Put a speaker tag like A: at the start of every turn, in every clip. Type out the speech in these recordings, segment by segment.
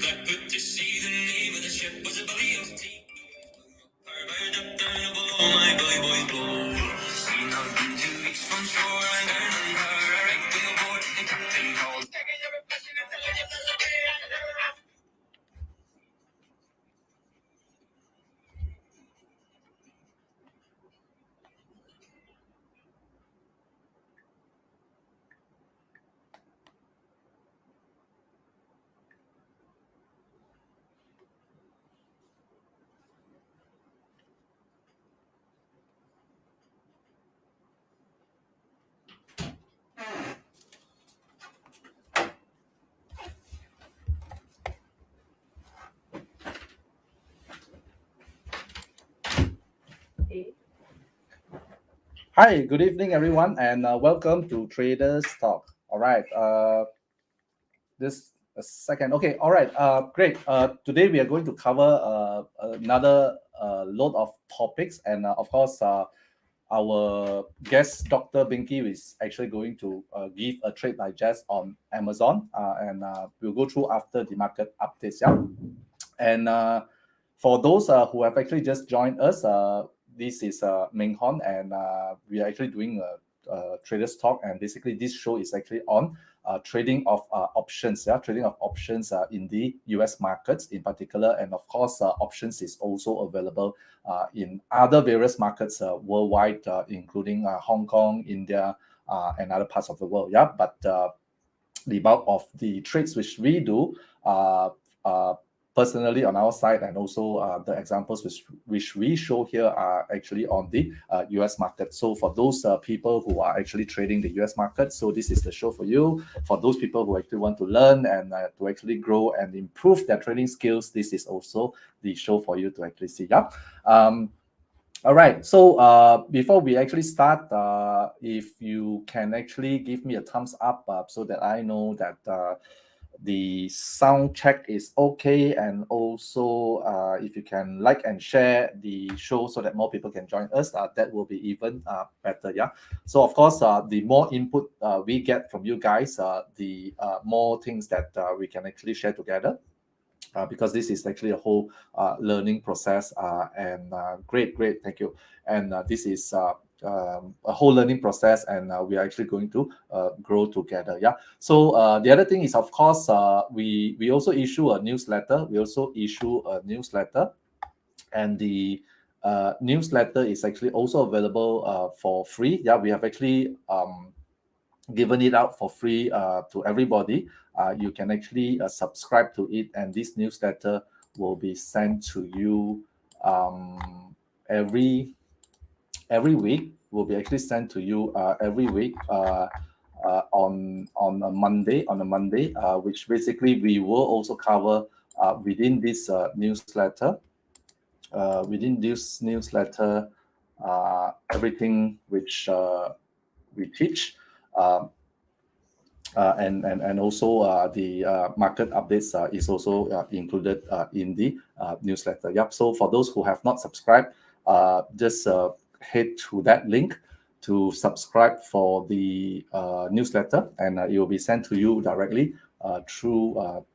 A: got good to see. The name of the ship was a belly of tea. Fired up down below, my belly boys blow. Seen I've been 2 weeks from shore and down on her. I right wing aboard, the captain called. Taking your reflection and telling you the way.
B: Hi, good evening, everyone, and welcome to Traders Talk. All right, this a second. Okay, all right, great. Today we are going to cover another load of topics, and of course, our guest, Dr. Binky, is actually going to give a trade digest on Amazon, and we'll go through after the market updates. Yeah, and for those who have actually just joined us, this is Ming Hon, and we are actually doing a traders talk. And basically, this show is actually on trading of options, trading of options in the US markets in particular. And of course, options is also available in other various markets worldwide, including Hong Kong, India, and other parts of the world. Yeah, but the bulk of the trades which we do personally on our side, and also the examples which we show here are actually on the US market. So for those people who are actually trading the US market, so this is the show for you. For those people who actually want to learn and to actually grow and improve their trading skills, this is also the show for you to actually see. Yeah. All right, so before we actually start, if you can actually give me a thumbs up so that I know that the sound check is okay, and also if you can like and share the show so that more people can join us, that will be even better. Yeah, so of course, the more input we get from you guys, the more things that we can actually share together. Because this is actually a whole learning process, and great, thank you. And this is a whole learning process, and we are actually going to grow together. Yeah. So the other thing is, of course, we also issue a newsletter. And the newsletter is actually also available for free. Yeah, we have actually given it out for free to everybody. You can actually subscribe to it, and this newsletter will be sent to you every week. Will be actually sent to you every week on a Monday. Which basically we will also cover within this newsletter. Within this newsletter, everything which we teach. And also the market updates is also included in the newsletter. Yep. So for those who have not subscribed, just head to that link to subscribe for the newsletter, and it will be sent to you directly through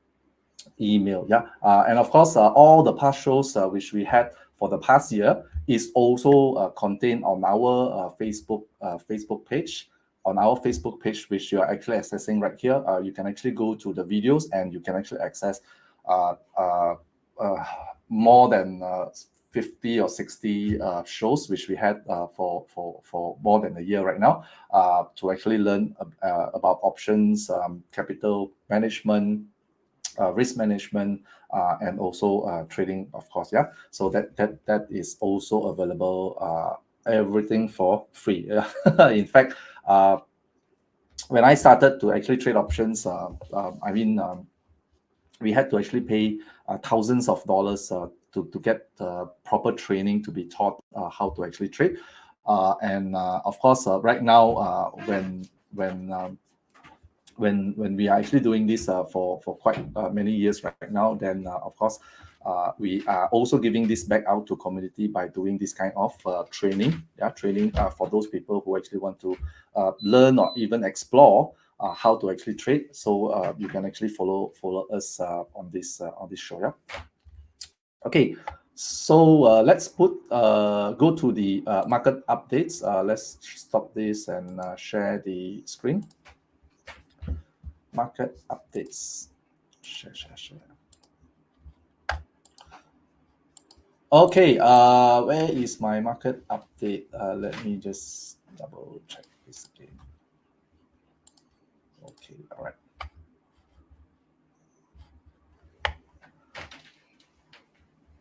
B: email. Yeah. And of course, all the past shows which we had for the past year is also contained on our Facebook page. On our Facebook page, which you are actually accessing right here, you can actually go to the videos, and you can actually access more than 50 or 60 shows which we had for more than a year right now, to actually learn about options, capital management, risk management, and also trading, of course. Yeah. So that is also available. Everything for free. In fact, when I started to actually trade options, we had to actually pay thousands of dollars to get proper training to be taught how to actually trade. And of course, right now, when we are actually doing this for quite many years right now, then of course we are also giving this back out to community by doing this kind of training for those people who actually want to learn or even explore how to actually trade. So you can actually follow us on this show. Yeah. Okay. So let's go to the market updates. Let's stop this and share the screen. Market updates. Share. Okay, where is my market update? Let me just double check this again. Okay, all right.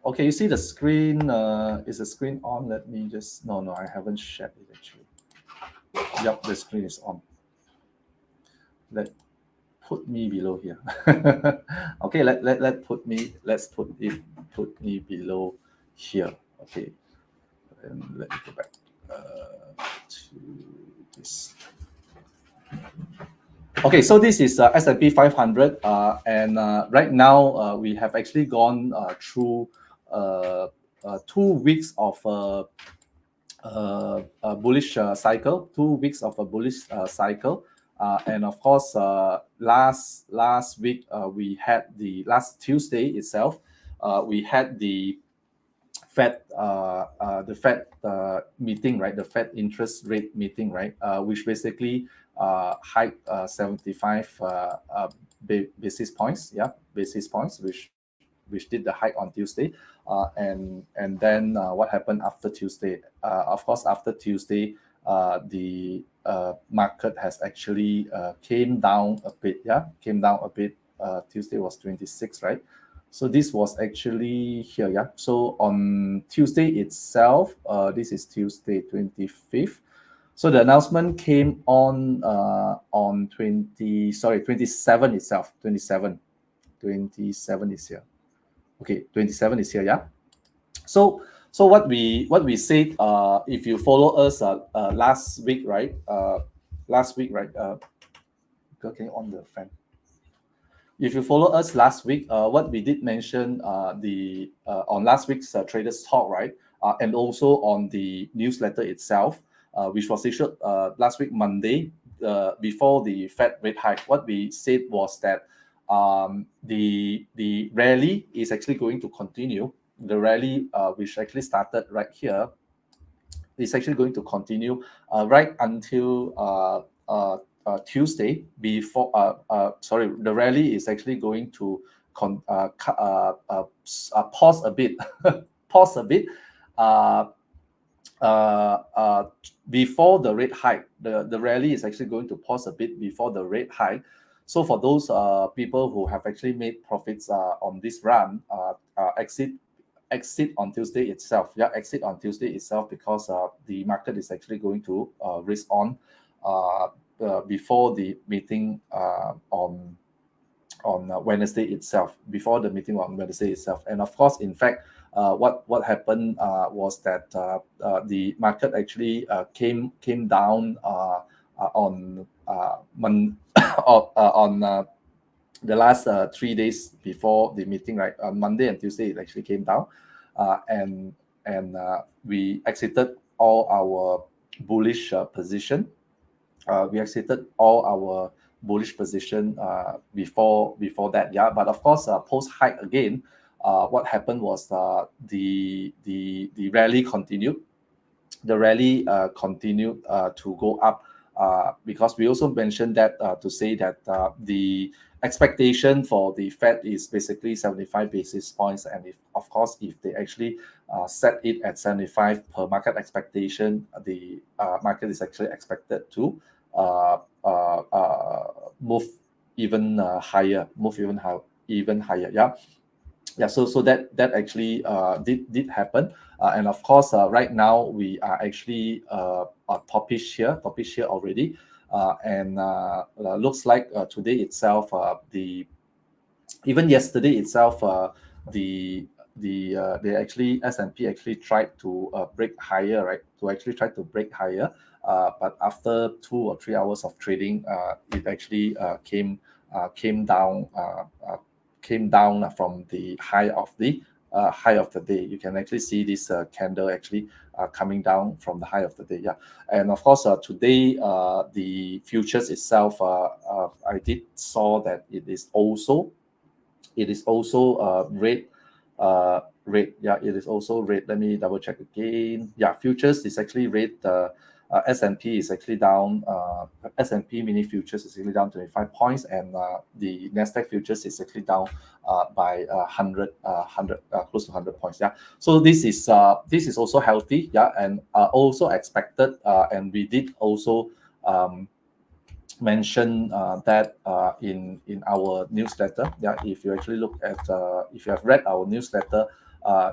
B: Okay, you see the screen, is the screen on? Let me just, no, I haven't shared it actually. Yep, the screen is on. Put me below here. Okay, let's put me below here. Okay, and let me go back to this. Okay, so this is S&P 500, and right now we have actually gone through 2 weeks of a bullish cycle, 2 weeks of a bullish cycle, and of course, last week we had last Tuesday itself, we had the Fed meeting, right? The Fed interest rate meeting, right? Which basically hiked 75 basis points, which did the hike on Tuesday, and then what happened after Tuesday? Of course, after Tuesday, the market has actually came down a bit. Tuesday was 26, right? So this was actually here, yeah. So on Tuesday itself, this is Tuesday 25th. So the announcement came on 27 itself. 27 is here. Okay, 27 is here, yeah. So what we said, if you follow us last week, right? Okay, on the fan. If you follow us last week, what we did mention on last week's Traders Talk, right, and also on the newsletter itself, which was issued last week Monday, before the Fed rate hike. What we said was that the rally is actually going to continue. The rally, which actually started right here, is actually going to continue right until Tuesday. The rally is actually going to pause a bit, uh, before the rate hike. The rally is actually going to pause a bit before the rate hike. So for those people who have actually made profits on this run, exit on Tuesday itself. Yeah, exit on Tuesday itself, because the market is actually going to risk on before the meeting on Wednesday itself. Before the meeting on Wednesday itself, and of course, in fact, what happened was that the market actually came down on on the last 3 days before the meeting, right? On Monday and Tuesday, it actually came down, and we exited all our bullish position. We exited all our bullish position before that, yeah. But of course, post hike again, what happened was the rally continued. The rally continued to go up, because we also mentioned that to say that the expectation for the Fed is basically 75 basis points, and if they actually set it at 75 per market expectation, the market is actually expected to move even higher, yeah. So that actually did happen, and of course, right now we are actually topish here already, and looks like today itself, even yesterday itself, they actually, S&P actually tried to break higher, right? To actually try to break higher, but after 2 or 3 hours of trading, it actually came down from the high of the high of the day. You can actually see this candle actually coming down from the high of the day. Yeah, and of course today the futures itself, I did saw that it is also red. Red. Yeah, it is also red. Let me double check again. Yeah, futures is actually red. S&P is actually down. S&P mini futures is actually down 25 points, and the Nasdaq futures is actually down by 100, close to 100 points. Yeah. So this is also healthy. Yeah, and also expected. And we did also mention that in our newsletter. Yeah, if you actually look at if you have read our newsletter,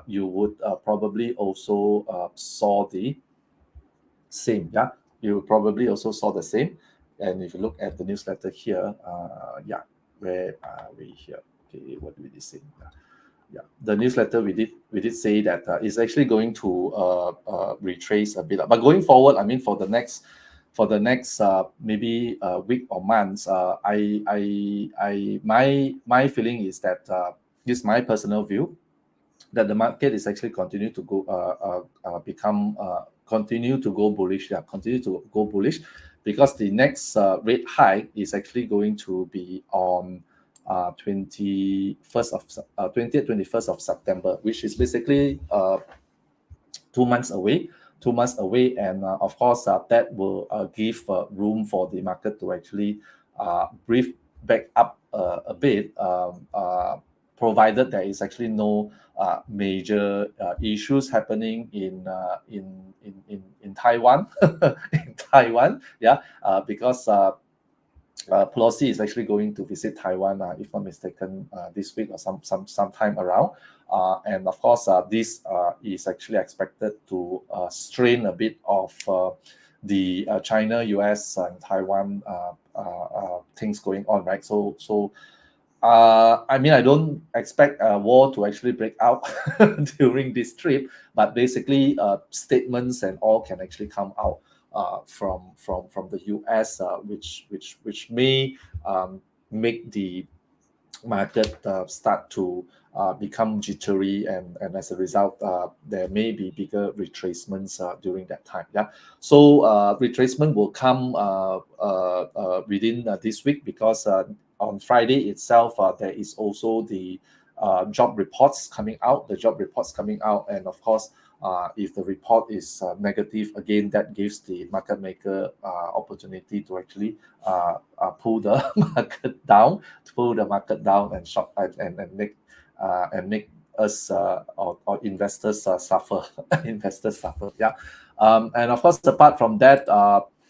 B: you would probably also saw the same. Yeah, you probably also saw the same. And if you look at the newsletter here, yeah, where are we here? Okay, what did we say? Yeah, the newsletter we did say that it's actually going to retrace a bit, but going forward, I mean, for the next maybe week or months, my feeling is that this is my personal view, that the market is actually continue to go become continue to go bullish. Yeah, continue to go bullish, because the next rate hike is actually going to be on 20th 21st of September, which is basically 2 months away. 2 months away, and of course that will give room for the market to actually breathe back up a bit, provided there is actually no major issues happening in Taiwan. In Taiwan, yeah, because Pelosi is actually going to visit Taiwan, if not mistaken, this week or sometime around. And of course, this is actually expected to strain a bit of the China, US, and Taiwan things going on, right? So I mean, I don't expect a war to actually break out during this trip, but basically, statements and all can actually come out from the US, which may make the market start to become jittery, and as a result, there may be bigger retracements during that time. Yeah, so retracement will come within this week, because on Friday itself, there is also the job reports coming out. The job reports coming out, and of course, if the report is negative, again, that gives the market maker opportunity to actually pull the market down, and short and make us or investors suffer. Investors suffer. Yeah, and of course, apart from that,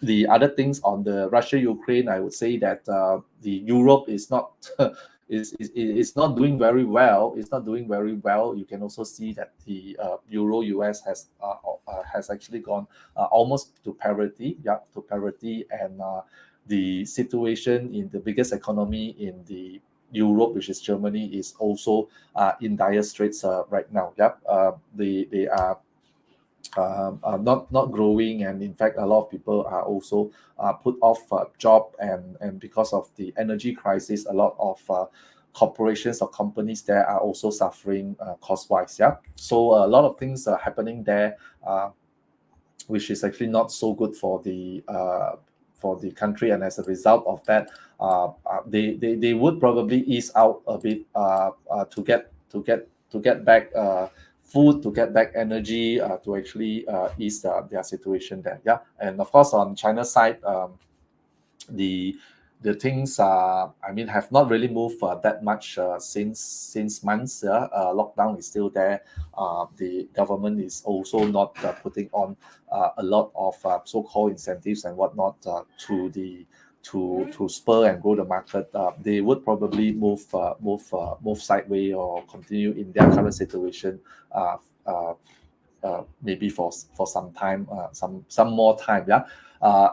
B: the other things on the Russia Ukraine, I would say that the Europe is not is not doing very well. It's not doing very well. You can also see that the Euro US has actually gone almost to parity. Yeah, to parity, and the situation in the biggest economy in the Europe, which is Germany, is also in dire straits right now. Yep, they are not growing, and in fact, a lot of people are also put off job, and because of the energy crisis, a lot of corporations or companies there are also suffering cost-wise. Yeah, so a lot of things are happening there, which is actually not so good for the country, and as a result of that, they would probably ease out a bit to get back food, to get back energy, to actually ease their situation there. Yeah, and of course on China's side, the things I mean, have not really moved that much since months. Yeah, lockdown is still there. The government is also not putting on a lot of so-called incentives and whatnot to spur and grow the market. They would probably move sideways or continue in their current situation, maybe for some time, some more time. Yeah,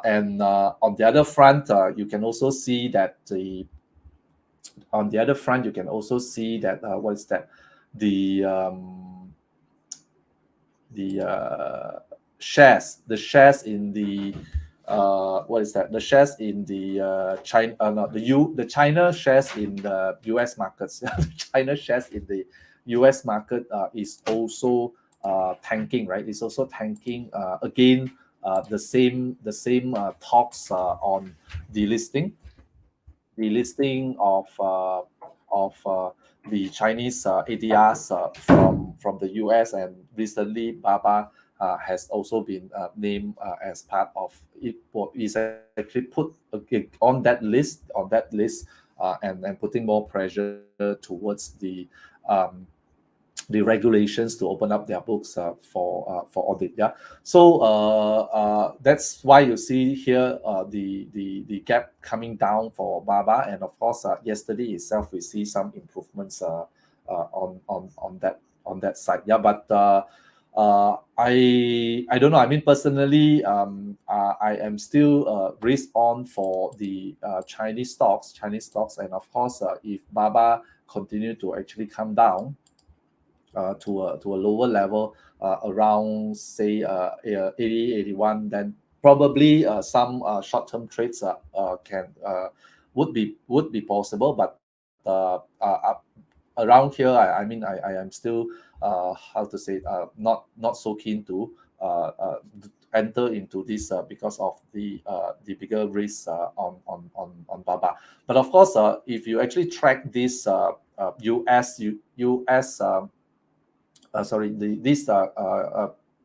B: and on the other front, you can also see that what is that? The shares in the what is that? The shares in the China, no, the China shares in the U.S. markets. The China shares in the US market is also tanking, right? It's also tanking again. The same talks on delisting, the listing of the Chinese ADRs from the US, and recently Baba has also been named as part of it. Is actually put on that list and putting more pressure towards the regulations to open up their books for audit. Yeah, so that's why you see here the gap coming down for Baba, and of course yesterday itself we see some improvements on that side. Yeah, but I don't know. I mean, personally, I am still risk on for the Chinese stocks, and of course, if Baba continue to actually come down to a lower level around say 80 81, then probably some short-term trades can would be possible, but around here I mean I am still how to say not so keen to enter into this because of the bigger risk on Baba. But of course if you actually track this US sorry the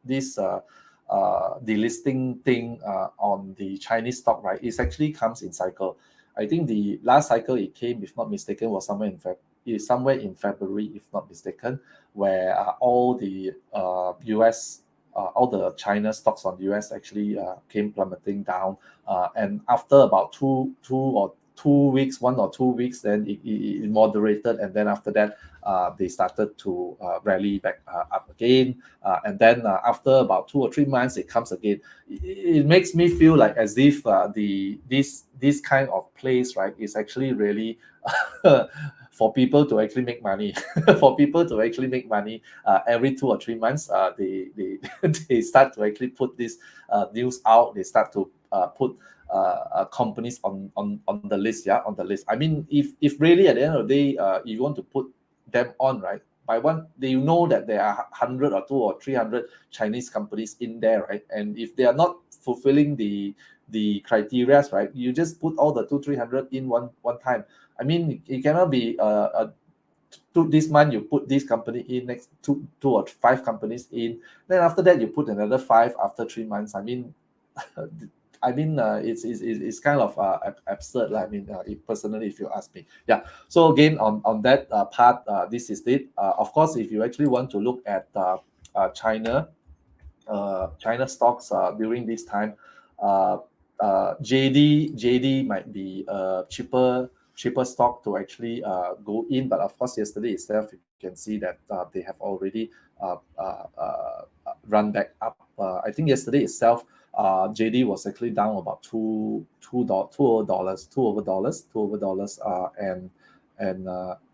B: this delisting thing on the Chinese stock, right? It actually comes in cycle. I think the last cycle it came, if not mistaken, was somewhere in February, if not mistaken, where all the US all the China stocks on US actually came plummeting down, and after about 2 weeks, 1 or 2 weeks, then it moderated, and then after that they started to rally back up again, and then after about 2 or 3 months it comes again. It makes me feel like as if this kind of place, right, is actually really for people to actually make money. For people to actually make money every 2 or 3 months, they they start to actually put this news out. They start to put companies on the list. Yeah, on the list. I mean, if really at the end of the day you want to put them on, right, by one, they know that there are 100 or 200 or 300 Chinese companies in there, right? And if they are not fulfilling the criteria, right, you just put all the 200 300 in one time. I mean, it cannot be this month you put this company in, next two or five companies in, then after that you put another five after 3 months. I mean, it's kind of absurd. I mean, personally, if you ask me, yeah. So again, on that part, this is it. Of course, if you actually want to look at China stocks during this time, JD might be a cheaper stock to actually go in. But of course, yesterday itself, you can see that they have already run back up. I think yesterday itself, JD was actually down about $2 and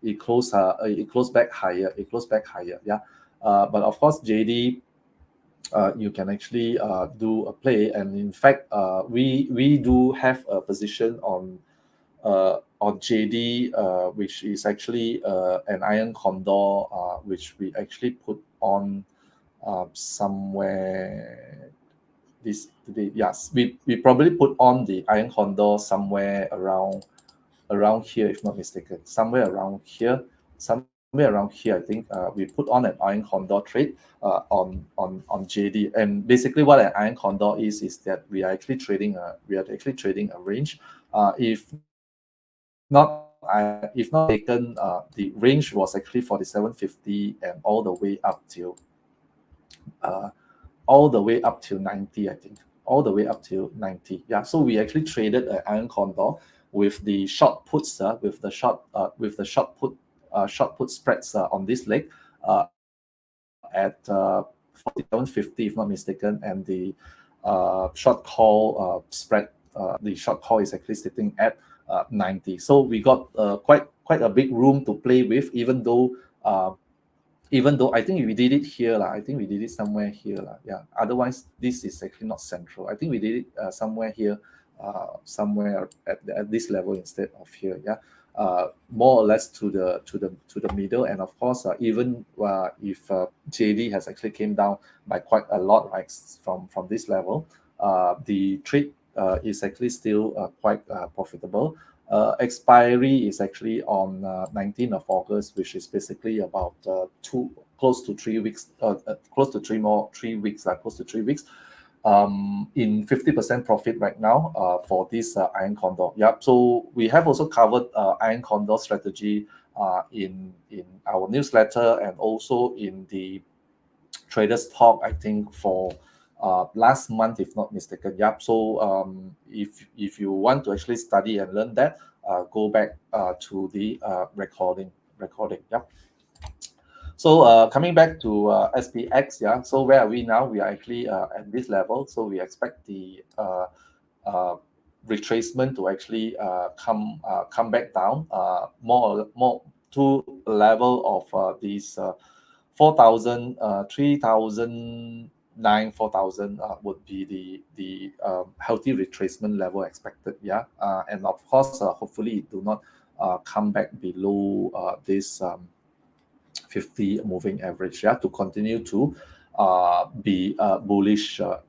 B: it closed back higher. Yeah, but of course, JD. You can actually do a play, and in fact we do have a position on JD, which is actually an iron condor, which we actually put on somewhere this today. Yes, we probably put on the iron condor somewhere around here, if not mistaken, somewhere around here. I think we put on an iron condor trade on JD. And basically what an iron condor is that we are actually trading a range. If not mistaken, the range was actually 47.50 and all the way up till 90, I think. All the way up till 90. Yeah. So we actually traded an iron condor with the short puts, short put spreads on this leg at 47.50, if not mistaken, and the short call spread, the short call is actually sitting at 90. So we got quite a big room to play with, even though I think we did it here. I think we did it somewhere here. Yeah. Otherwise, this is actually not central. I think we did it somewhere here somewhere at this level instead of here. Yeah, more or less to the middle. And of course, even if JD has actually came down by quite a lot, right, from this level, the trade is actually still quite profitable. Expiry is actually on 19th of August, which is basically about close to 3 weeks, close to 3 weeks, close to 3 weeks. In 50% profit right now for this iron condor. Yep. So we have also covered iron condor strategy in our newsletter and also in the traders talk, I think, for last month, if not mistaken. Yep. So if you want to actually study and learn that, go back to the recording. Yep. So coming back to SPX, yeah. So where are we now? We are actually at this level. So we expect the retracement to actually come back down more to a level of these 4,000, 3,009, 4,000 would be the healthy retracement level expected. Yeah, and of course, hopefully it do not come back below this 50 moving average. Yeah, to continue to be bullish short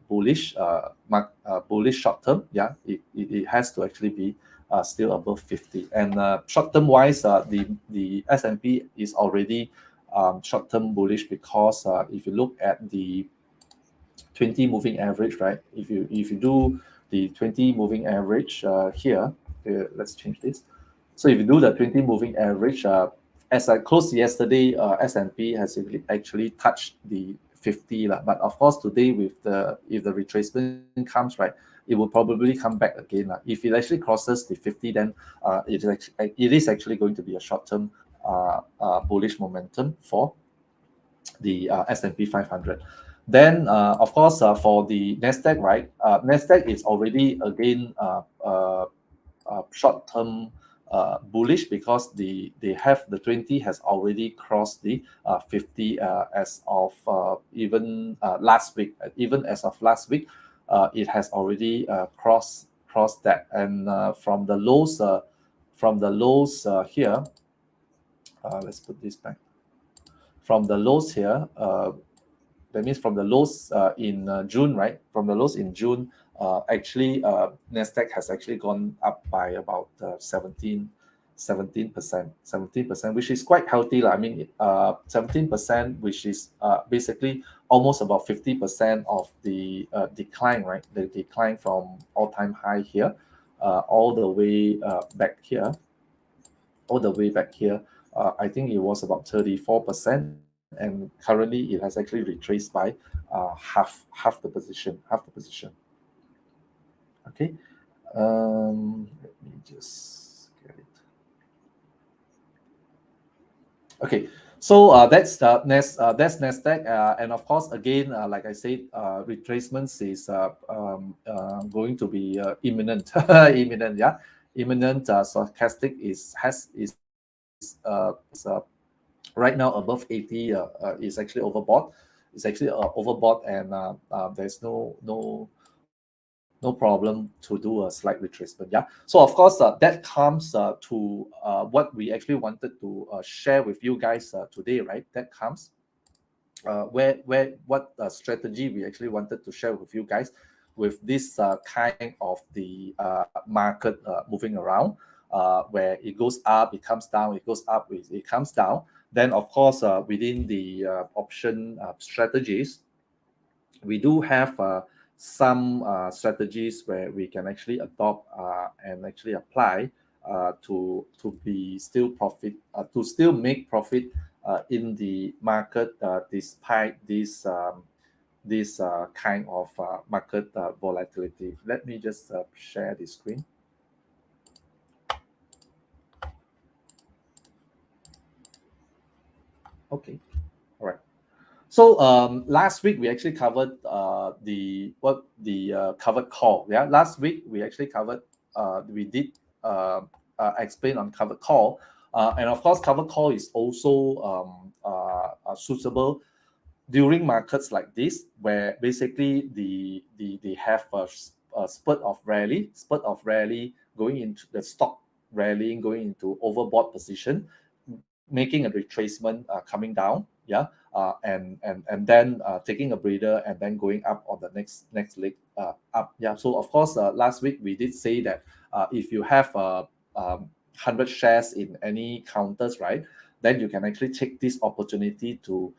B: term. Yeah, it has to actually be still above 50. And short term wise, the S&P is already short term bullish because if you look at the 20 moving average, right? If you do the 20 moving average here, let's change this. So if you do the 20 moving average, as I closed yesterday, S&P has actually touched the 50 lah. But of course today if the retracement comes, right, it will probably come back again. If it actually crosses the 50, then it is actually going to be a short-term bullish momentum for the S&P 500. Then, of course, for the Nasdaq, right? Nasdaq is already again short-term bullish because they have the 20 has already crossed the 50 as of even last week. Even as of last week, it has already crossed that. And from the lows here, let's put this back. From the lows here, that means from the lows in June, right? From the lows in June, actually, Nasdaq has actually gone up by about 17%, 17%, which is quite healthy. I mean, 17%, which is basically almost about 50% of the decline, right? The decline from all-time high here, all the way back here, I think it was about 34%, and currently it has actually retraced by half the position. Okay, let me just get it. Okay, so that's Nasdaq, and of course, again, like I said, retracements is going to be imminent, imminent, yeah, imminent. Stochastic is right now above 80 is actually overbought. It's actually overbought, and there's no problem to do a slight retracement. Yeah. So of course that comes to what we actually wanted to share with you guys today, right? That comes what strategy we actually wanted to share with you guys with this kind of the market moving around, where it goes up, it comes down, it goes up, it comes down. Then of course within the option strategies, we do have some strategies where we can actually adopt and actually apply to be still profit to still make profit in the market despite this kind of market volatility. Let me just share the screen. Okay, all right. So last week we actually covered the covered call. Yeah, last week we actually covered we did explain on covered call, and of course covered call is also suitable during markets like this, where basically they have spurt of rally going into the stock rallying, going into overbought position, making a retracement, coming down, and then taking a breather and then going up on the next leg up. So of course, last week we did say that if you have 100 shares in any counters, right, then you can actually take this opportunity to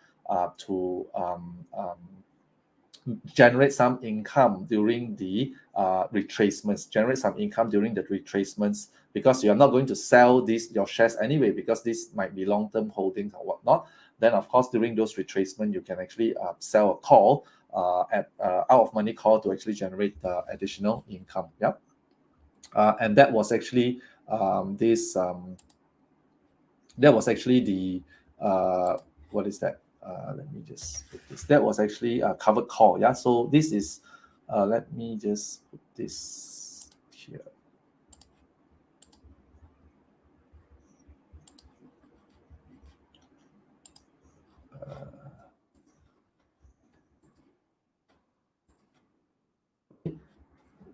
B: generate some income during the retracements, because you're not going to sell your shares anyway, because this might be long-term holdings or whatnot. Then of course, during those retracement, you can actually sell a call at out of money call to actually generate additional income. And that was actually the what is that? Let me just put this. That was actually a covered call. So this is, let me just put this here.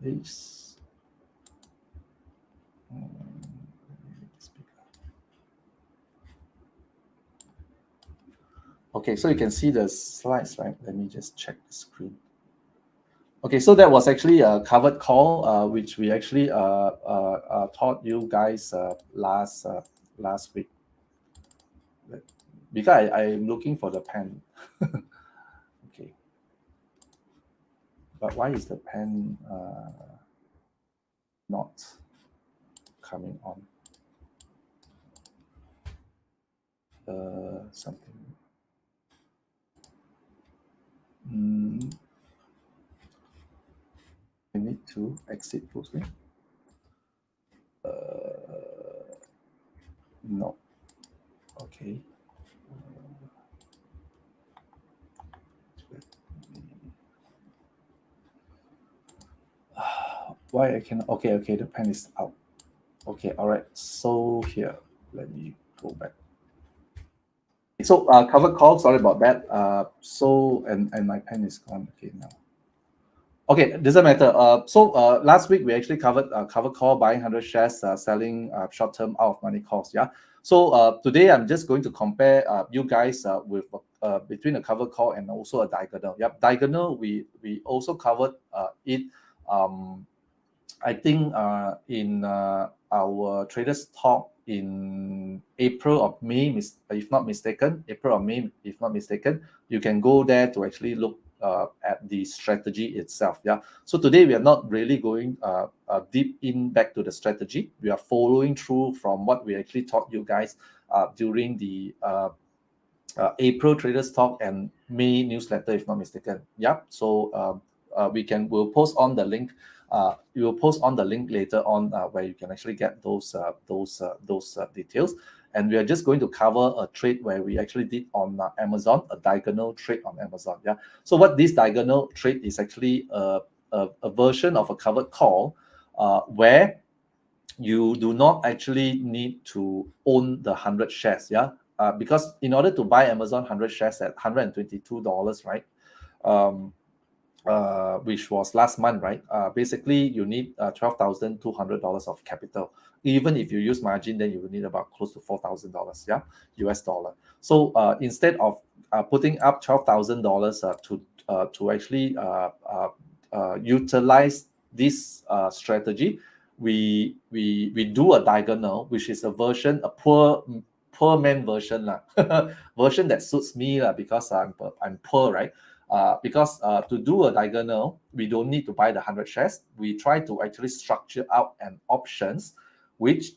B: This. Okay, so you can see the slides, right? Let me just check the screen. Okay, so that was actually a covered call, which we actually taught you guys last week. Because I'm looking for the pen. Okay, but why is the pen not coming on? Something. I need to exit posting. No. Okay. Why I cannot? Okay, the pen is out. Okay, all right. So here, let me go back. So covered call. Sorry about that. So and my pen is gone. Okay now. Okay, doesn't matter. So last week we actually covered covered call, buying 100 shares, selling short-term out of money calls. So today I'm just going to compare you guys with between a covered call and also a diagonal. Diagonal we also covered it. I think in our traders talk in April or May, if not mistaken, you can go there to actually look at the strategy itself. So today we are not really going deep in back to the strategy. We are following through from what we actually taught you guys during the April traders talk and May newsletter, if not mistaken. So we'll post on the link. We will post on the link later on where you can actually get those details. And we are just going to cover a trade where we actually did on Amazon, a diagonal trade on Amazon. So what this diagonal trade is actually a version of a covered call where you do not actually need to own the 100 shares. Because in order to buy Amazon 100 shares at $122, right? Which was last month, right? Basically, you need $12,200 of capital. Even if you use margin, then you will need about close to $4,000, US dollar. So instead of putting up $12,000 to actually utilize this strategy, we do a diagonal, which is a version, a poor man version version that suits me because I'm poor, right? Because to do a diagonal, we don't need to buy the 100 shares. We try to actually structure out an options which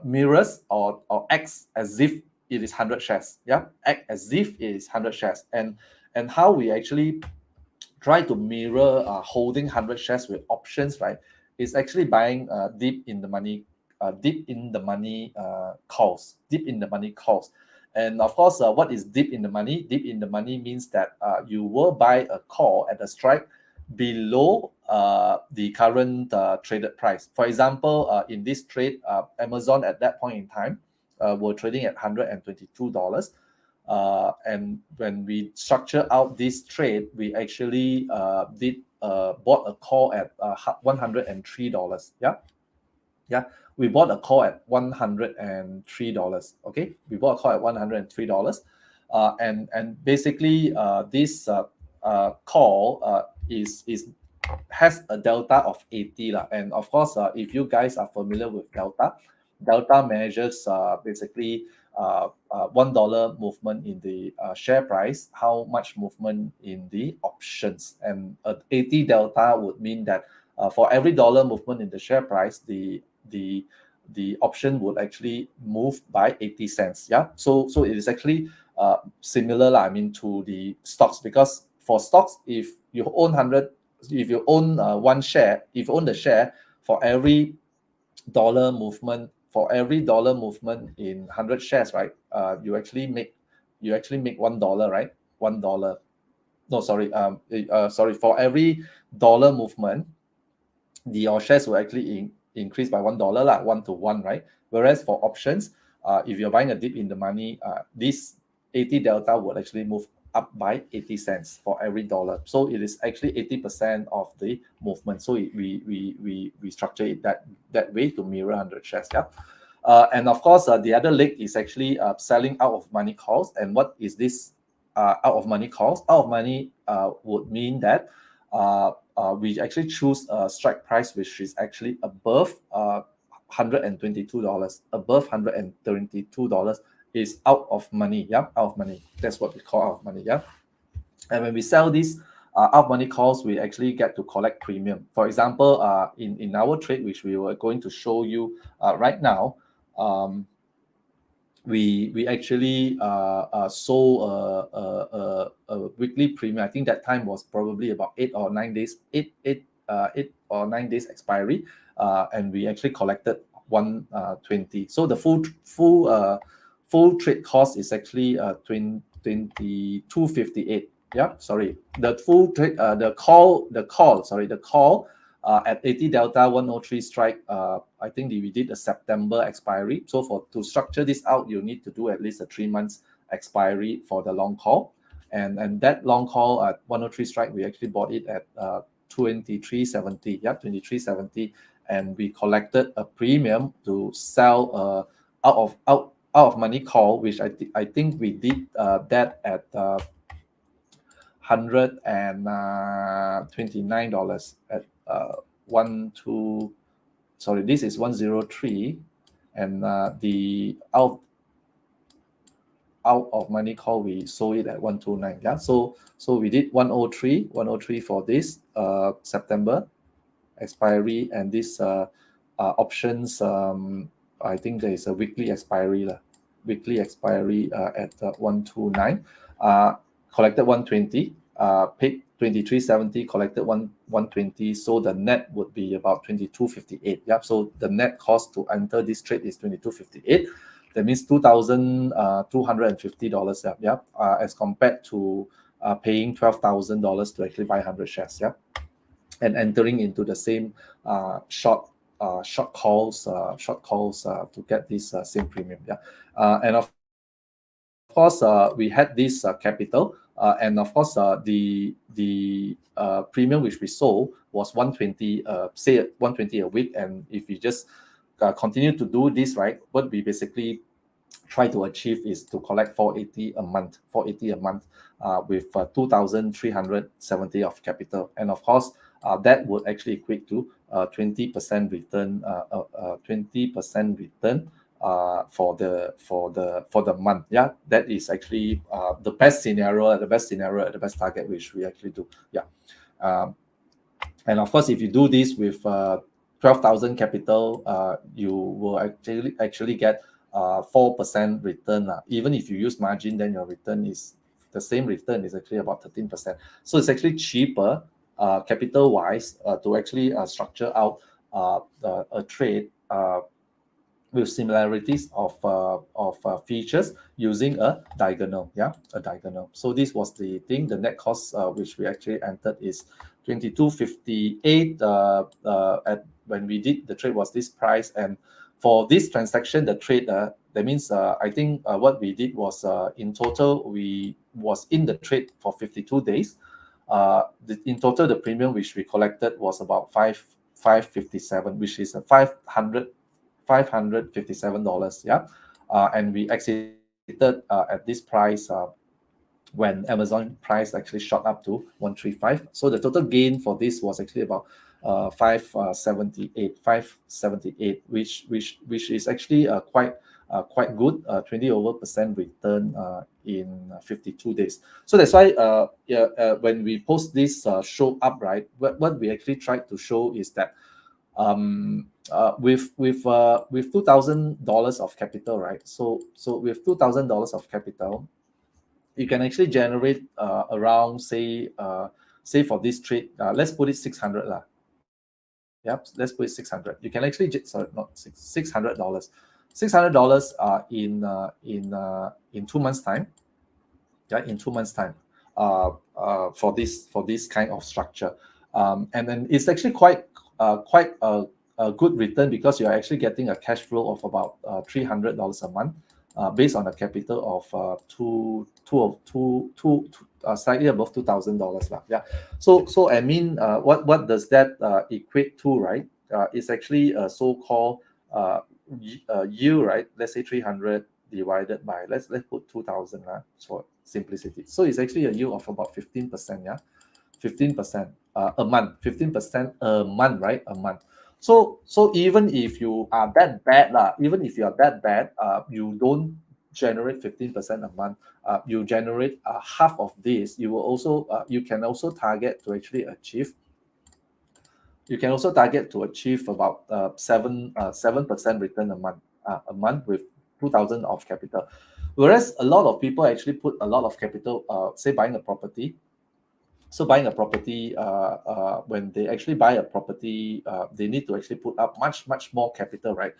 B: mirrors or acts as if it is 100 shares. Act as if it is 100 shares. And how we actually try to mirror holding 100 shares with options, right, is actually buying deep in the money calls. And of course, what is deep in the money? Deep in the money means that you will buy a call at a strike below the current traded price. For example, in this trade, Amazon at that point in time were trading at $122. And when we structure out this trade, we actually did bought a call at $103. Yeah, we bought a call at $103. Okay, we bought a call at $103, and basically this call is has a delta of 80 lah. And of course, if you guys are familiar with delta measures basically $1 movement in the share price, how much movement in the options, and 80 delta would mean that for every dollar movement in the share price, the the option would actually move by 80 cents. Yeah, so it is actually similar lah, I mean, to the stocks, because for stocks, if you own 100, if you own one share, if you own the share, for every dollar movement, in 100 shares, right, you actually make $1, right? $1. No, sorry, sorry, for every dollar movement, your shares will actually increase by $1 lah, 1 to 1, right? Whereas for options, if you're buying a dip in the money, this 80 delta will actually move up by 80 cents for every dollar. So it is actually 80% of the movement. So we structure it that way to mirror 100 shares. Yeah. And of course, the other leg is actually selling out of money calls. And what is this out of money calls? Out of money would mean that we actually choose a strike price which is actually above $122. Above $122 is out of money. Yeah, out of money. That's what we call out of money. Yeah. And when we sell these out of money calls, we actually get to collect premium. For example, in our trade, which we were going to show you right now, we actually sold a weekly premium. I think that time was probably about 8 or 9 days, 8 or 9 days expiry, and we actually collected 120. So the full trade cost is actually 22.58. Yeah, sorry, the full trade the call at 80 delta 103 strike, I think we did a September expiry. So to structure this out, you need to do at least a 3 months expiry for the long call, and that long call at 103 strike, we actually bought it at 23.70. Yeah, 23.70, and we collected a premium to sell out of money call, which I think we did that at $129 at 12. Sorry, this is 103, and the out of money call, we sold it at 129. Yeah, so we did 103 for this September expiry, and this options, I think there is a weekly expiry at 129. Collected 120, paid 23.70, collected 120, so the net would be about 22.58. Yeah, so the net cost to enter this trade is 22.58. That means $2,250. Yeah, as compared to paying $12,000 to actually buy 100 shares. Yeah, and entering into the same short calls to get this same premium. Yeah, and of course, we had this capital, and of course, the premium which we sold was 120, say 120 a week. And if you just continue to do this, right, what we basically try to achieve is to collect 480 a month, with 2,370 of capital. And of course, that would actually equate to 20% return, 20% return for the month. Yeah, that is actually the best scenario, the best target which we actually do. Yeah, and of course, if you do this with 12,000 capital, you will actually get 4% return. Even if you use margin, then your return is the same return, is actually about 13%. So it's actually cheaper capital wise to actually structure out a trade with similarities of features using a diagonal. Yeah, a diagonal. So this was the thing. The net cost which we actually entered is 22.58 at when we did the trade was this price. And for this transaction, the trade, that means I think what we did was in total we was in the trade for 52 days. in total the premium which we collected was about 557, which is a $557. Yeah, and we exited at this price when Amazon price actually shot up to 135. So the total gain for this was actually about 578, which is actually quite good, 20% return in 52 days. So that's why yeah, when we post this show up, right, what we actually tried to show is that with $2,000 of capital, right? So with $2,000 of capital, you can actually generate around say for this trade, let's put it 600 lah. Yep, let's put it 600. You can actually sorry, not $600. $600 in 2 months time. Yeah, in 2 months time, for this kind of structure, and then it's actually quite a good return because you're actually getting a cash flow of about $300 a month, based on a capital of slightly above $2,000 lah. Yeah, so I mean, what does that equate to, right? It's actually a so-called yield, right? Let's say 300 divided by, let's put 2,000 for simplicity. So it's actually a yield of about 15%. Yeah, 15% a month, 15% a month, right? A month. So even if you are that bad even if you are that bad, you don't generate 15% a month, you generate half of this, you will also you can also target to actually achieve, you can also target to achieve about 7% return a month with 2,000 of capital. Whereas a lot of people actually put a lot of capital, say buying a property. So buying a property, when they actually buy a property, they need to actually put up much more capital, right?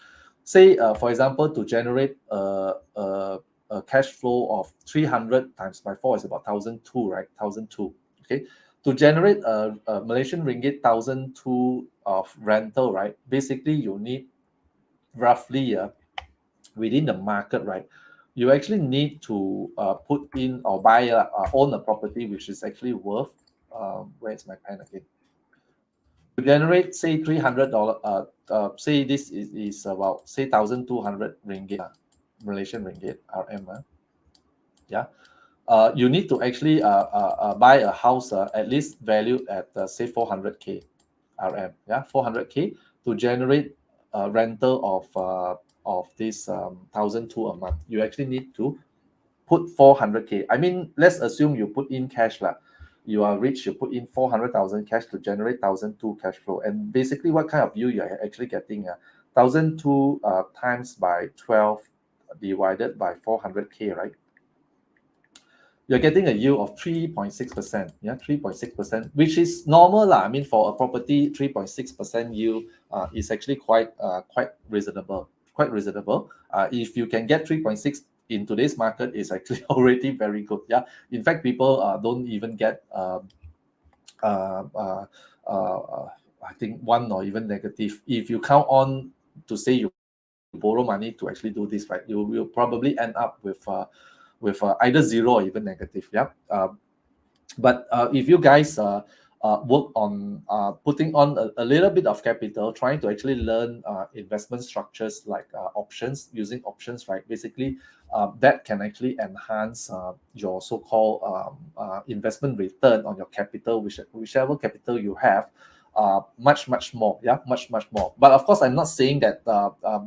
B: Say, for example, to generate a cash flow of 300 times by 4 is about 1,002, right? 1,002. Okay, to generate a Malaysian ringgit 1,002 of rental, right? Basically, you need roughly within the market, right? You actually need to put in or buy own a property which is actually worth, where's my pen again? To generate say $300, say this is about say 1,200 ringgit, Malaysian ringgit, RM. Yeah, you need to actually buy a house at least valued at say 400K RM. Yeah, 400K to generate a rental of this 1,002 a month. You actually need to put 400K. I mean, let's assume you put in cash lah. You are rich, you put in 400,000 cash to generate 1,002 cash flow. And basically, what kind of yield you're actually getting? 1,002 times by 12 divided by 400K, right? You're getting a yield of 3.6%. Yeah, 3.6%, which is normal lah. I mean, for a property, 3.6% yield is actually quite reasonable. Quite reasonable. If you can get 3.6 in today's market, is actually already very good. Yeah. In fact, people don't even get uh, uh, I think one or even negative. If you count on to say you borrow money to actually do this, right, you will probably end up with either zero or even negative. Yeah. But if you guys work on putting on a little bit of capital, trying to actually learn investment structures like options, using options, right? Basically, that can actually enhance your so-called investment return on your capital, whichever capital you have. Much more, yeah, much more. But of course, I'm not saying that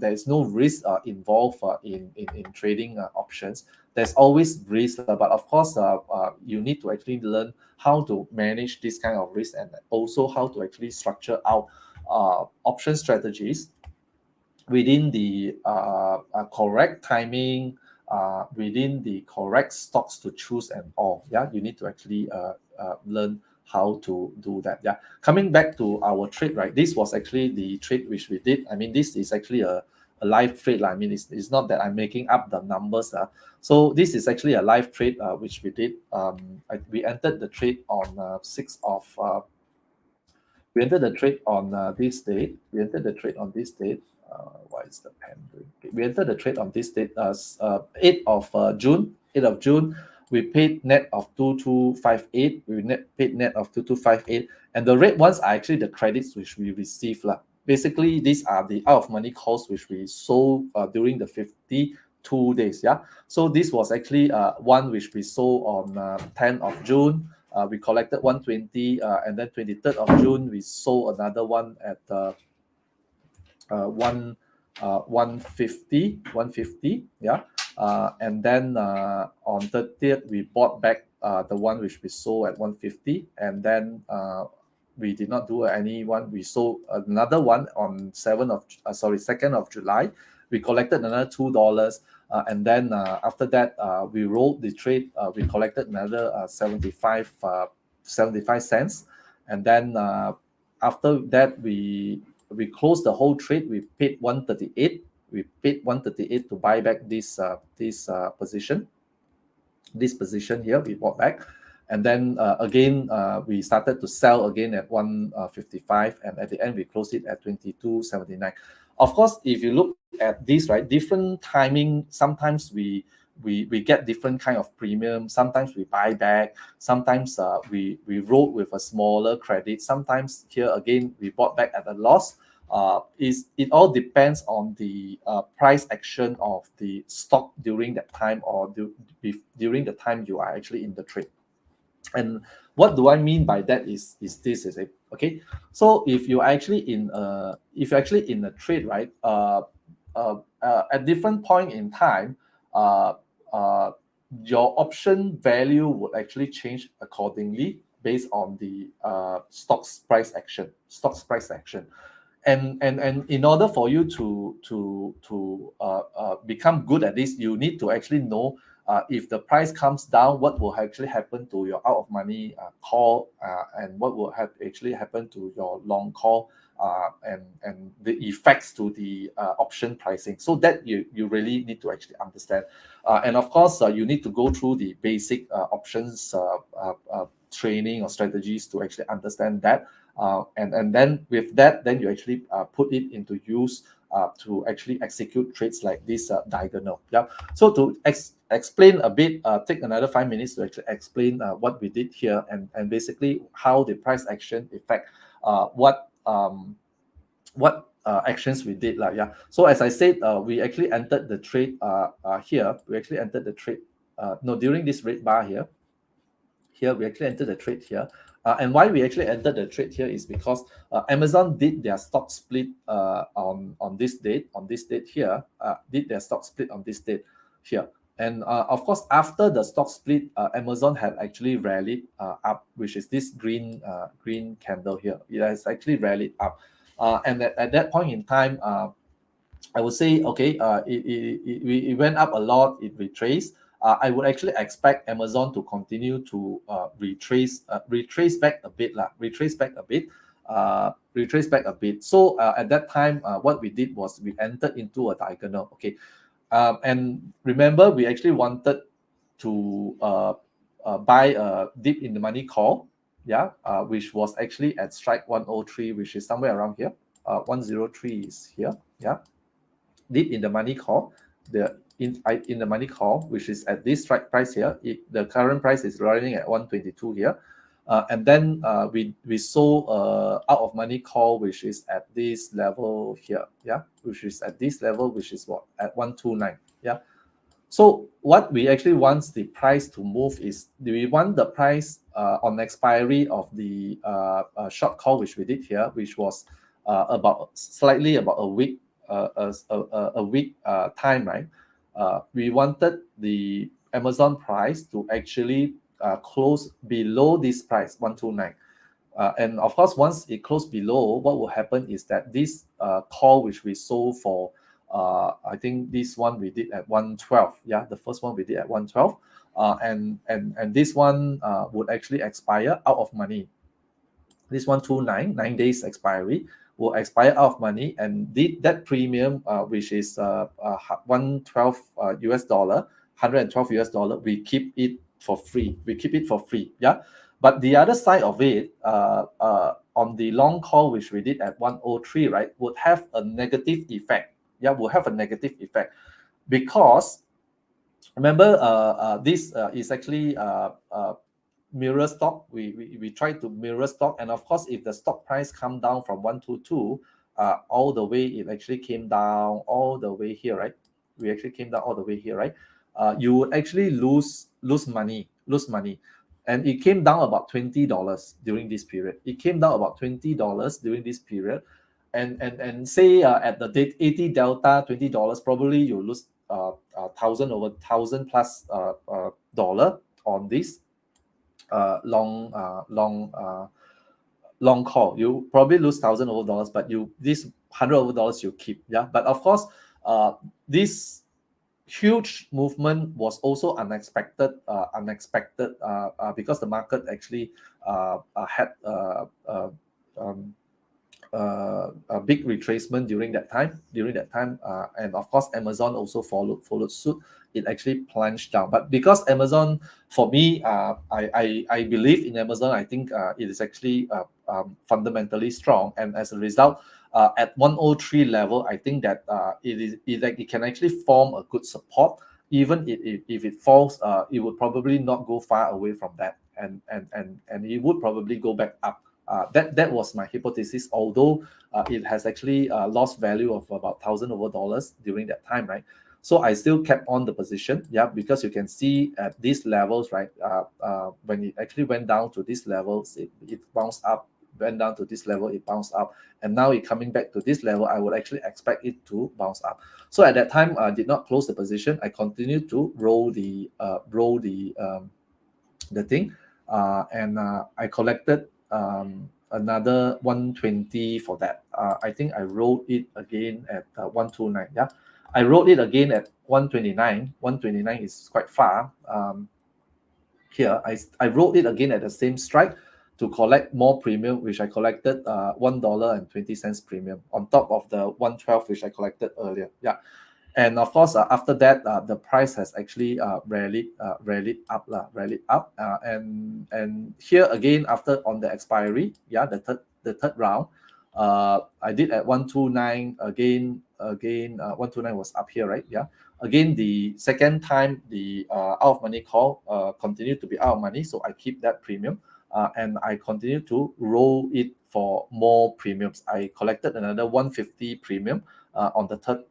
B: there is no risk involved in trading options. There's always risk, but of course, you need to actually learn how to manage this kind of risk and also how to actually structure out option strategies within the correct timing, within the correct stocks to choose and all. Yeah, you need to actually learn how to do that. Yeah, coming back to our trade, right? This was actually the trade which we did. I mean, this is actually a live trade. I mean, it's not that I'm making up the numbers. So this is actually a live trade which we did. We entered the trade on 6th of. We entered the trade on this date. We entered the trade on this date. Why is the pen doing? Okay. We entered the trade on this date, 8th of June. 8th of June. we paid net of 2258. Paid net of 2258, and the red ones are actually the credits which we received lah. Basically, these are the out of money calls which we sold during the 52 days. Yeah. So this was actually one which we sold on 10th of June. We collected 120, and then 23rd of June we sold another one at 150. Yeah. And then on 30th we bought back the one which we sold at 150, and then we did not do any one. We sold another one on 2nd of July. We collected another $2, and then after that we rolled the trade. We collected another 75 cents, and then after that we closed the whole trade. We paid 138. We paid 138 to buy back this position. This position here we bought back, and then again we started to sell again at 155, and at the end we closed it at 22.79. Of course, if you look at this, right, different timing, sometimes we get different kind of premium. Sometimes we buy back, sometimes we roll with a smaller credit, sometimes here again we bought back at a loss. It all depends on the price action of the stock during that time, or during the time you are actually in the trade. And what do I mean by that is this is it. Okay, so if you're actually in a trade, right, at different point in time, uh, uh, your option value would actually change accordingly based on the stock's price action. And in order for you to become good at this, you need to actually know if the price comes down, what will actually happen to your out of money call, and what will actually happen to your long call, and the effects to the option pricing. So that you really need to actually understand. And of course, you need to go through the basic options training or strategies to actually understand that. And then with that, then you actually put it into use to actually execute trades like this diagonal. Yeah. So to explain a bit, take another 5 minutes to actually explain what we did here, and basically how the price action affect what actions we did. Yeah. So as I said, we actually entered the trade here. We actually entered the trade during this red bar here. Here we actually entered the trade here. And why we actually entered the trade here is because Amazon did their stock split on this date here. Did their stock split on this date here. And of course, after the stock split, Amazon had actually rallied up, which is this green candle here. It has actually rallied up. And at that point in time, I would say, okay, it went up a lot, it retraced. I would actually expect Amazon to continue to retrace back a bit, retrace back a bit. So at that time, what we did was we entered into a diagonal. Okay, and remember, we actually wanted to buy a deep in the money call, yeah, which was actually at strike 103, which is somewhere around here. 103 is here, yeah. Deep in the money call, in the money call, which is at this strike price here. The current price is running at 122 here, and then we sold out of money call, which is at this level here, yeah, which is at this level, which is what, at 129, yeah. So what we actually want the price to move is, do we want the price on expiry of the short call, which we did here, which was slightly about a week, a week time, right? We wanted the Amazon price to actually close below this price, 129. And of course, once it closed below, what will happen is that this call, which we sold for, I think this one we did at 112. Yeah, the first one we did at 112. And this one would actually expire out of money. This 129, 9 days expiry, will expire out of money, and that premium, which is 112 US dollar, 112 US dollar, we keep it for free. Yeah. But the other side of it, on the long call, which we did at 103, right, would have a negative effect. Yeah, will have a negative effect, because remember, this is actually mirror stock. We try to mirror stock, and of course, if the stock price come down from 122, all the way, it actually came down all the way here, right? We actually came down all the way here, right? You would actually lose money, and it came down about $20 during this period. It came down about $20 during this period, and say at the date 80 delta $20, probably you lose thousand over thousand plus dollar on this long call. You probably lose thousand over dollars, but you this hundred over dollars you keep. Yeah, but of course, this huge movement was also unexpected because the market actually had um, a big retracement during that time, and of course Amazon also followed suit. It actually plunged down, but because Amazon, for me, I believe in Amazon. I think it is actually fundamentally strong, and as a result, at 103 level, I think that it can actually form a good support. Even if it falls, it would probably not go far away from that, and it would probably go back up. That was my hypothesis, although it has actually lost value of about thousand over dollars during that time, right? So I still kept on the position, yeah, because you can see at these levels, right? When it actually went down to these levels, it bounced up, went down to this level, it bounced up, and now it coming back to this level. I would actually expect it to bounce up. So at that time, I did not close the position. I continued to roll the thing, and I collected another 120 for that. I think I rolled it again at 129. Yeah, I rolled it again at 129. 129 is quite far. Here, I rolled it again at the same strike to collect more premium, which I collected $1.20 premium on top of the 112 which I collected earlier. Yeah, and of course, after that, the price has actually rallied up, and here again, after on the expiry, yeah, the third round, I did at 129 again. 129 was up here, right? Yeah. Again, the second time, the out of money call continued to be out of money, so I keep that premium, and I continue to roll it for more premiums. I collected another 150 premium on the third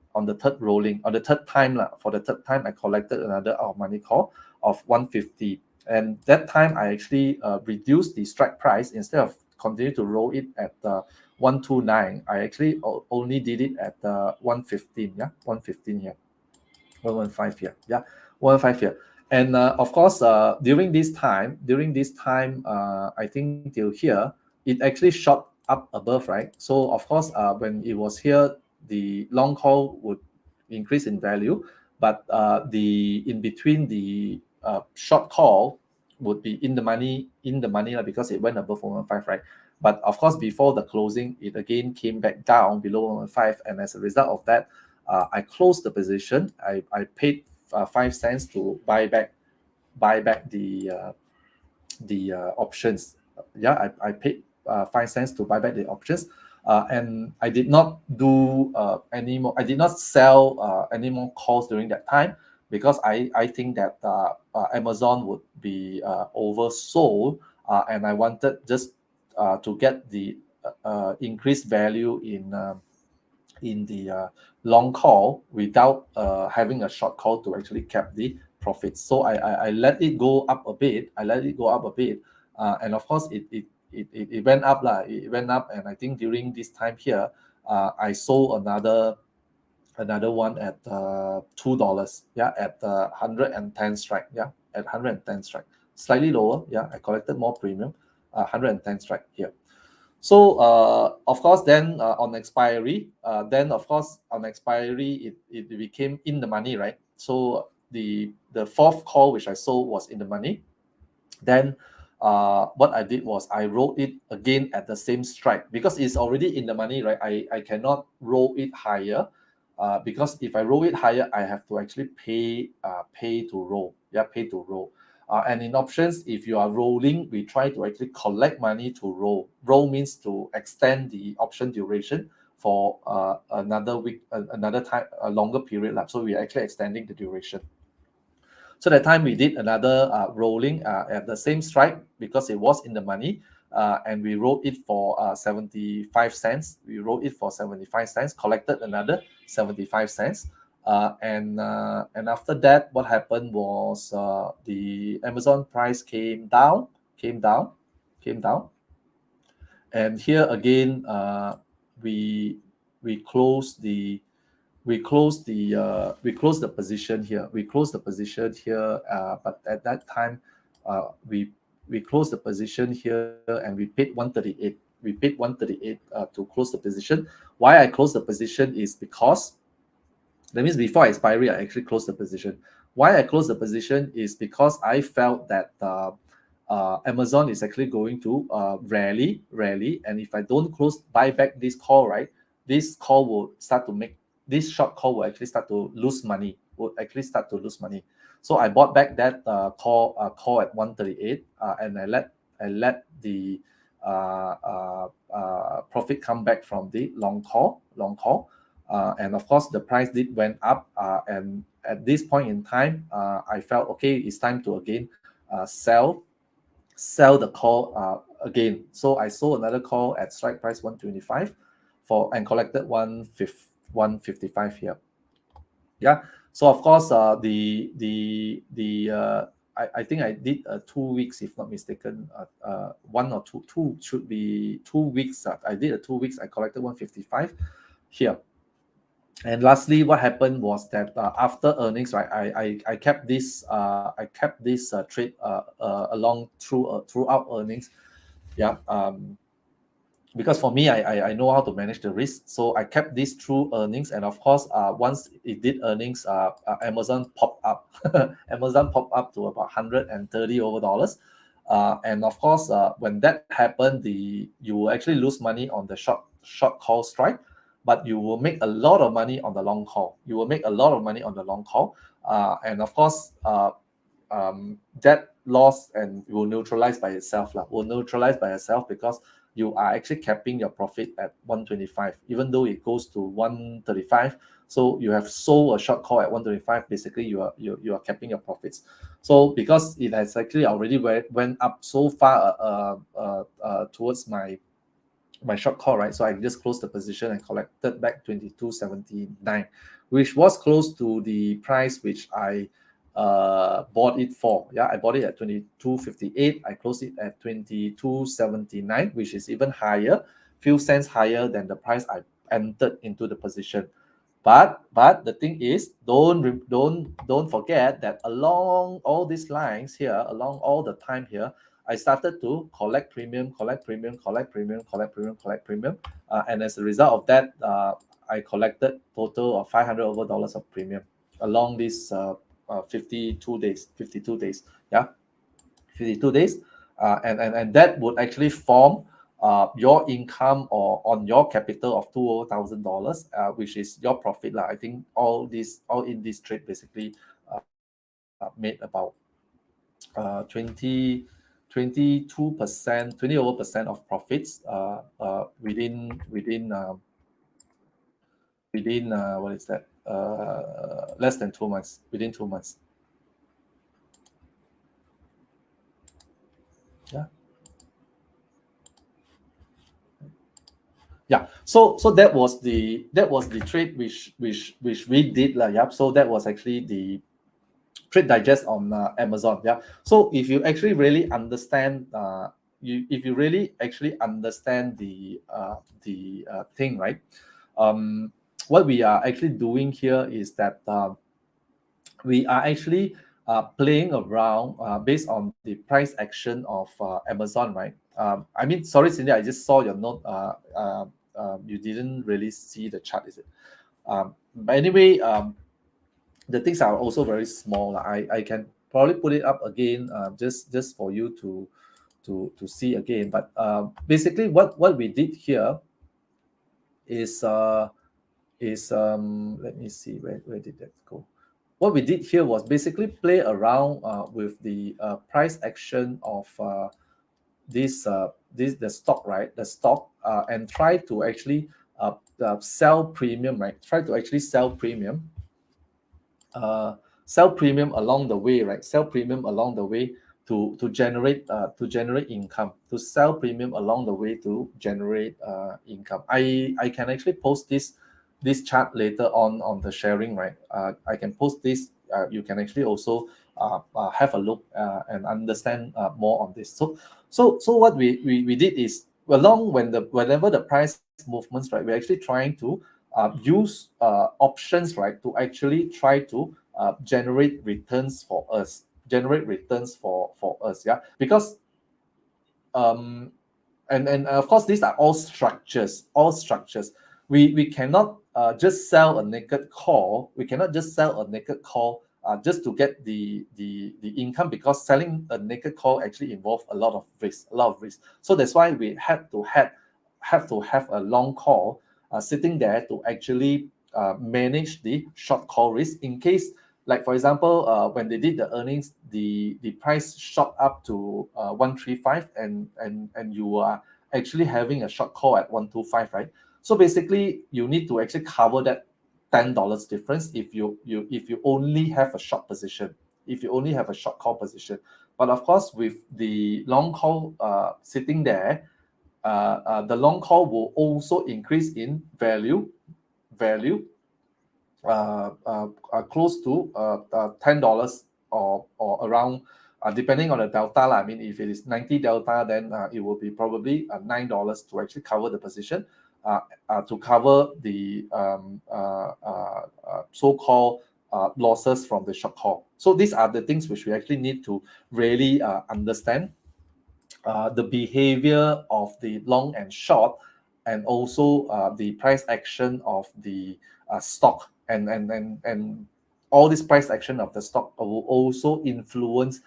B: rolling, on the third time lah. For the third time, I collected another out of money call of 150, and that time I actually reduced the strike price. Instead of continue to roll it at 129, I actually only did it at 115. Yeah, 115 here, 115 here. Yeah, 115 here. And of course, during this time, I think till here, it actually shot up above, right? So of course, when it was here, the long call would increase in value, but the in between, the short call would be in the money because it went above 115, right? But of course, before the closing, it again came back down below 115, and as a result of that, I closed the position. I paid 5 cents to buy back the options. Yeah, I paid 5 cents to buy back the options, and I did not do any more. I did not sell any more calls during that time because I think that Amazon would be oversold, and I wanted just to get the increased value in the long call without having a short call to actually cap the profits. So I let it go up a bit. And of course it went up lah. It went up, and I think during this time here, I sold another one at $2. Yeah, at 110 strike. Yeah, at 110 strike, slightly lower. Yeah, I collected more premium. 110 strike here. So of course, then on expiry, it became in the money, right? So the fourth call which I sold was in the money. Then what I did was I rolled it again at the same strike because it's already in the money, right? I cannot roll it higher, because if I roll it higher, I have to actually pay to roll. Yeah, pay to roll. And in options, if you are rolling, we try to actually collect money to roll. Roll means to extend the option duration for another week, another time, a longer period. So we are actually extending the duration. So that time we did another rolling at the same strike because it was in the money, and we wrote it for 75 cents. We wrote it for 75 cents, collected another 75 cents. And after that, what happened was the Amazon price came down, came down, came down. And here again, we we closed the we closed the position here. We closed the position here, but at that time, we closed the position here and we paid 138. We paid 138 to close the position. Why I closed the position is because that means before expiry, I actually closed the position. Why I closed the position is because I felt that Amazon is actually going to rally, and if I don't close buy back this call, right, this call will start to make this short call will actually start to lose money. Will actually start to lose money. So I bought back that call at 138, and I let the profit come back from the long call. And of course, the price did went up. And at this point in time, I felt okay. It's time to again sell the call again. So I sold another call at strike price 125 for and collected 155 here. Yeah. So of course, I think I did 2 weeks, if not mistaken. One or two should be 2 weeks. I did 2 weeks. I collected 155 here. And lastly, what happened was that after earnings, right, I kept this trade along throughout earnings. Yeah. Because for me, I know how to manage the risk, so I kept this through earnings. And of course, once it did earnings, Amazon popped up. Amazon popped up to about 130 over dollars. And of course, when that happened, you will actually lose money on the short call strike, but you will make a lot of money on the long call. You will make a lot of money on the long call, and of course, that loss and will neutralize by itself, lah. Will neutralize by itself because you are actually capping your profit at 125, even though it goes to 135. So you have sold a short call at 125. Basically, you are capping your profits. So because it has actually already went up so far towards my short call, right? So I just closed the position and collected back 22.79, which was close to the price which I bought it for. Yeah, I bought it at 22.58. I closed it at 22.79, which is even higher, few cents higher than the price I entered into the position. But the thing is, don't forget that along all these lines here, along all the time here, I started to collect premium, collect premium, collect premium, collect premium, collect premium, and as a result of that, I collected total of $500 over dollars of premium along these 52 days. 52 days, yeah, 52 days, and that would actually form your income or on your capital of $2,000, which is your profit lah. I think all in this trade basically made about 22%, 20 over percent of profits within what is that? Less than 2 months. Within 2 months. Yeah. Yeah. So that was the trade which we did lah. Yeah. So that was actually the trade digest on Amazon. Yeah. So if you actually really understand if you really actually understand the thing, right? What we are actually doing here is that we are actually playing around based on the price action of Amazon, right? I mean, sorry, Cindy, I just saw your note. You didn't really see the chart, is it? But anyway, the things are also very small. I can probably put it up again just for you to see again. But basically, what we did here is let me see, where did that go? What we did here was basically play around with the price action of the stock, right? The stock, and try to actually sell premium, right? Try to actually sell premium sell premium along the way, right? Sell premium along the way to generate income, to sell premium along the way to generate income. I can actually post this chart later on the sharing, right? I can post this. You can actually also have a look and understand more on this. So what we did is, whenever the price movements, right, we're actually trying to use options, right, to actually try to generate returns for us, for us, yeah, because um and of course these are all structures. We cannot just sell a naked call. We cannot just sell a naked call just to get the income, because selling a naked call actually involves a lot of risk. So that's why we have to have a long call sitting there to actually manage the short call risk, in case, like for example, when they did the earnings, the price shot up to 135, and you are actually having a short call at 125, right? So basically you need to actually cover that $10 difference if you only have a short position, if you only have a short call position. But of course, with the long call sitting there, the long call will also increase in value close to $10, or around, depending on the delta lah. I mean, if it is 90 delta, then it will be probably $9 to actually cover the position, to cover the so-called losses from the short call. So these are the things which we actually need to really understand, the behavior of the long and short, and also the price action of the stock, and all this price action of the stock will also influence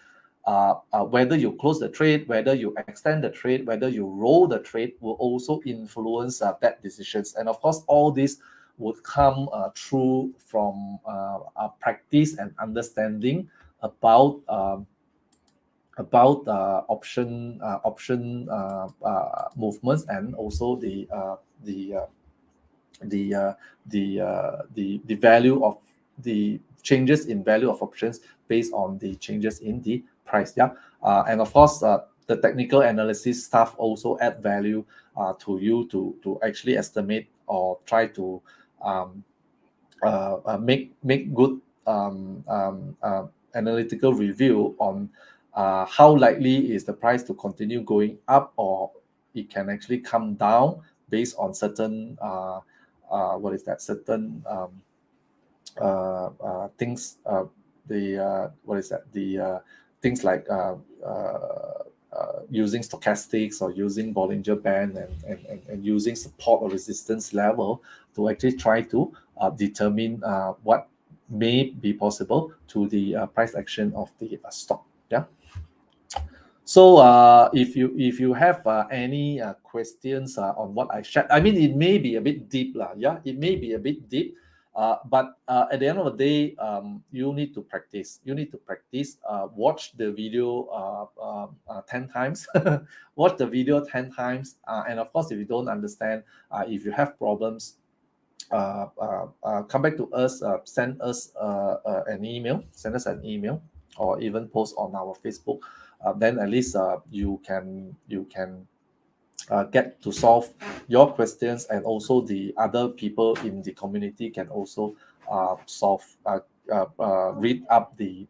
B: whether you close the trade, whether you extend the trade, whether you roll the trade, will also influence that decisions. And of course, all this would come through from practice and understanding about movements, and also the value of the changes in value of options based on the changes in the price. Yeah, and of course, the technical analysis stuff also add value to you to actually estimate or try to make good analytical review on how likely is the price to continue going up, or it can actually come down based on certain what is that certain things, the what is that the things like using stochastics, or using Bollinger Band, and using support or resistance level to actually try to determine what may be possible to the price action of the stock. Yeah. So if you have any questions on what I shared, I mean, it may be a bit deep lah. Yeah, it may be a bit deep. But at the end of the day, you need to practice. You need to practice. Watch the video 10 times. Watch the video 10 times. And of course, if you don't understand, if you have problems, come back to us. Send us an email. Send us an email, or even post on our Facebook. Then at least you can get to solve your questions, and also the other people in the community can also read up the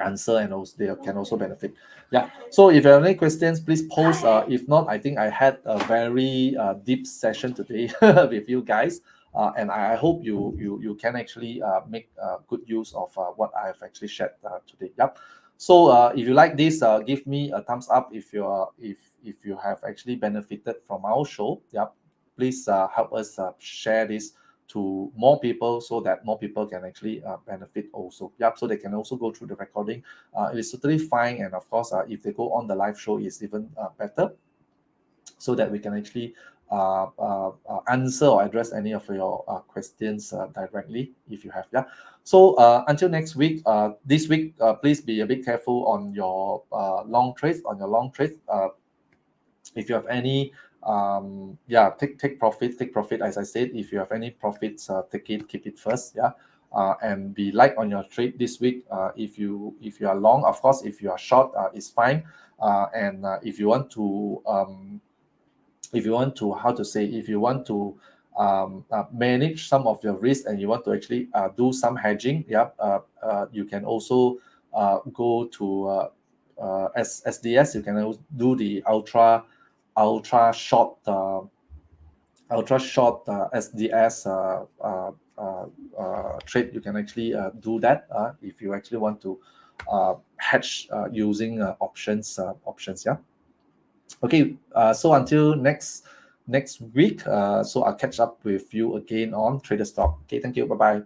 B: answer, and also they can also benefit. Yeah. So if you have any questions, please post. If not, I think I had a very deep session today with you guys, and I hope you can actually make good use of what I have actually shared today. Yep. So if you like this, give me a thumbs up if you have actually benefited from our show. Yep. Please help us share this to more people, so that more people can actually benefit also. Yep. So they can also go through the recording. It is totally fine, and of course, if they go on the live show, it's even better, so that we can actually answer or address any of your questions directly if you have. Yeah. So until next week, this week, please be a bit careful on your long trades. If you have any, take profit. As I said, if you have any profits, keep it first. Yeah. and be light on your trade this week. If you are long, of course, if you are short, it's fine. And if you want to how to say, if you want to manage some of your risk and you want to actually do some hedging, you can also go to SDS. You can also do the ultra short SDS trade. You can actually do that if you actually want to hedge using options. Yeah. Okay. So until next week. So I'll catch up with you again on Trader Stock. Okay. Thank you. Bye bye.